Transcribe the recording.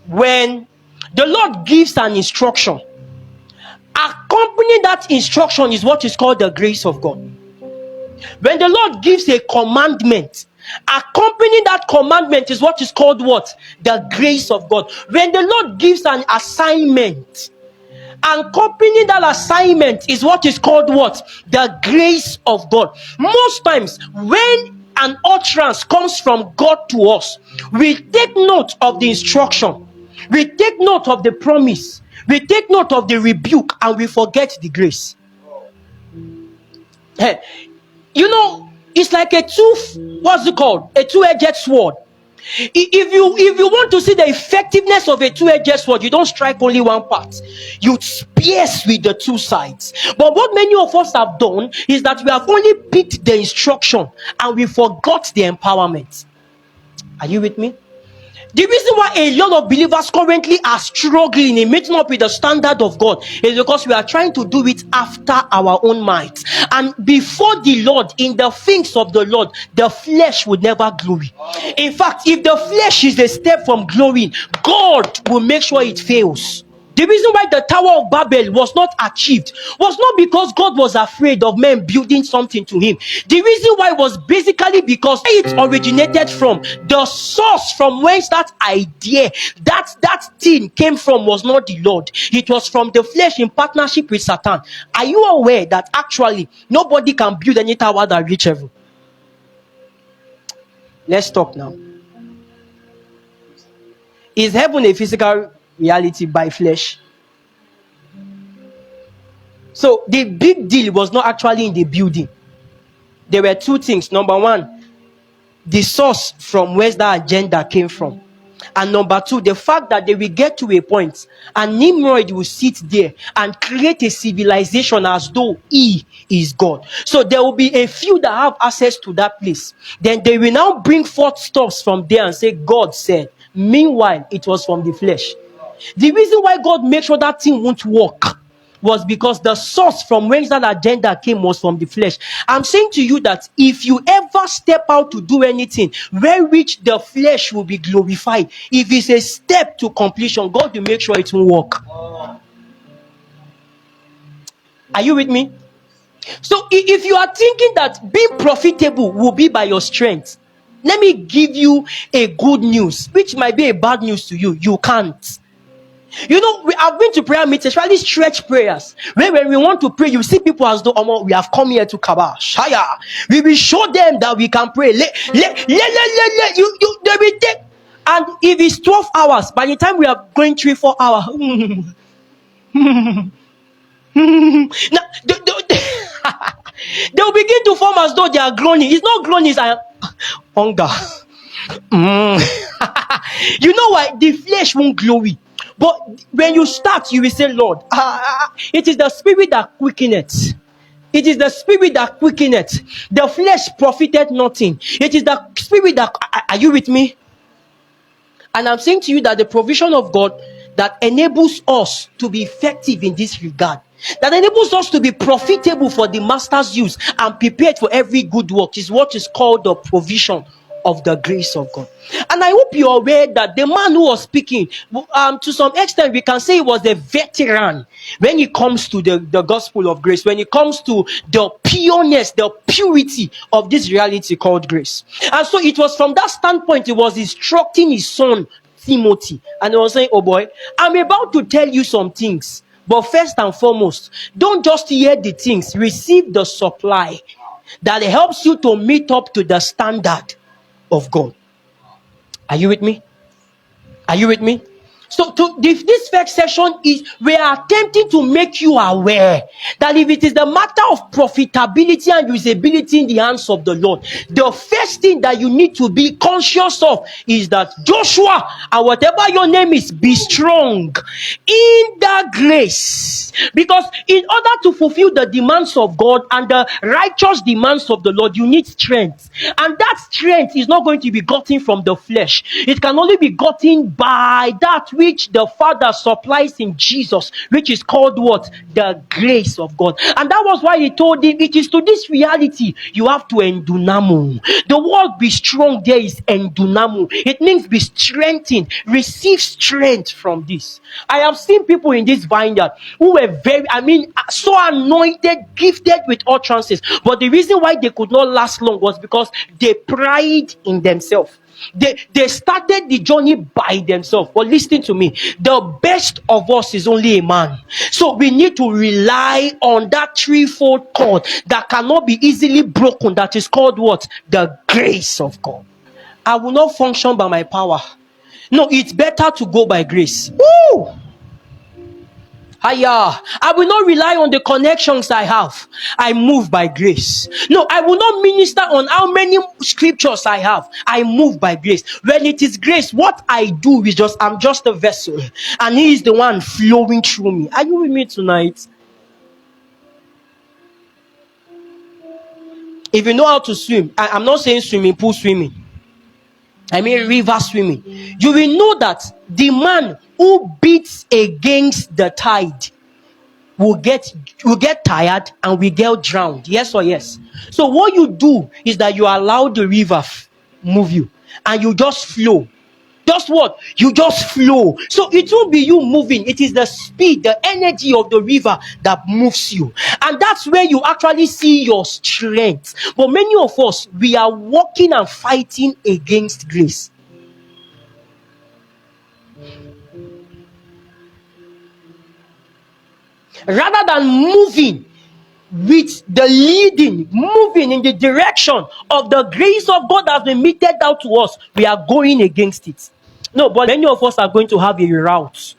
when the Lord gives an instruction, accompanying that instruction is what is called the grace of God. When the Lord gives a commandment, accompanying that commandment is what is called what? The grace of God. When the Lord gives an assignment, accompanying that assignment is what is called what? The grace of God. Most times when an utterance comes from God to us, we take note of the instruction, we take note of the promise, we take note of the rebuke, and we forget the grace. Hey, you know, it's like a two-edged sword. If you want to see the effectiveness of a two-edged sword, you don't strike only one part, you pierce with the two sides. But what many of us have done is that we have only picked the instruction and we forgot the empowerment. Are you with me? The reason why a lot of believers currently are struggling in meeting up with the standard of God is because we are trying to do it after our own might. And before the Lord, in the things of the Lord, the flesh would never glory. In fact, if the flesh is a step from glory, God will make sure it fails. The reason why the Tower of Babel was not achieved was not because God was afraid of men building something to him. The reason why was basically because it originated from the source from whence that idea, that thing came from, was not the Lord. It was from the flesh in partnership with Satan. Are you aware that actually nobody can build any tower that reach heaven? Let's talk now. Is heaven a physical reality by flesh? So the big deal was not actually in the building. There were two things. Number one, the source from where that agenda came from. And number two, the fact that they will get to a point and Nimrod will sit there and create a civilization as though he is God. So there will be a few that have access to that place. Then they will now bring forth stuffs from there and say, God said. Meanwhile, it was from the flesh. The reason why God made sure that thing won't work was because the source from whence that agenda came was from the flesh. I'm saying to you that if you ever step out to do anything where which the flesh will be glorified, if it's a step to completion, God will make sure it will work. Are you with me? So if you are thinking that being profitable will be by your strength, let me give you a good news, which might be a bad news to you. You can't. You know, we have been to prayer meetings, especially stretch prayers, where when we want to pray, you see people as though we have come here to kabash. We will show them that we can pray. They will take, and if it's 12 hours, by the time we are going 3-4 hours, now, they'll begin to form as though they are groaning. It's not groaning, it's hunger. You know why? The flesh won't glory. But when you start, you will say, Lord, it is the spirit that quickeneth. It is the spirit that quickeneth. The flesh profited nothing. It is the spirit that... Are you with me? And I'm saying to you that the provision of God that enables us to be effective in this regard, that enables us to be profitable for the master's use and prepared for every good work, is what is called the provision of the grace of God. And I hope you're aware that the man who was speaking, to some extent, we can say he was a veteran when it comes to the gospel of grace, when it comes to the pureness, the purity of this reality called grace. And so it was from that standpoint, he was instructing his son, Timothy, and he was saying, oh boy, I'm about to tell you some things, but first and foremost, don't just hear the things, receive the supply that helps you to meet up to the standard of God. Are you with me? Are you with me? So this first session is, we are attempting to make you aware that if it is the matter of profitability and usability in the hands of the Lord, the first thing that you need to be conscious of is that Joshua, and whatever your name is, be strong in that grace. Because in order to fulfill the demands of God and the righteous demands of the Lord, you need strength. And that strength is not going to be gotten from the flesh. It can only be gotten by that which the Father supplies in Jesus, which is called what? The grace of God. And that was why he told him, it is to this reality you have to endunamo. The word be strong there is endunamo. It means be strengthened. Receive strength from this. I have seen people in this vineyard who were so anointed, gifted with utterances. But the reason why they could not last long was because they pride in themselves. They started the journey by themselves. But listen to me, the best of us is only a man. So we need to rely on that threefold cord that cannot be easily broken. That is called what? The grace of God. I will not function by my power. No, it's better to go by grace. Woo! I will not rely on the connections I have. I move by grace. No, I will not minister on how many scriptures I have. I move by grace. When it is grace, what I do is I'm just a vessel, and he is the one flowing through me. Are you with me tonight? If you know how to swim, I'm not saying swimming pool swimming, I mean river swimming, you will know that the man who beats against the tide will get tired and will get drowned. Yes or yes? So what you do is that you allow the river move you, and you just flow. Just what? You just flow. So it won't be you moving. It is the speed, the energy of the river that moves you. And that's where you actually see your strength. But many of us, we are walking and fighting against grace. Rather than moving with the leading, moving in the direction of the grace of God that has been meted out to us, we are going against it. No, but many of us are going to have a route.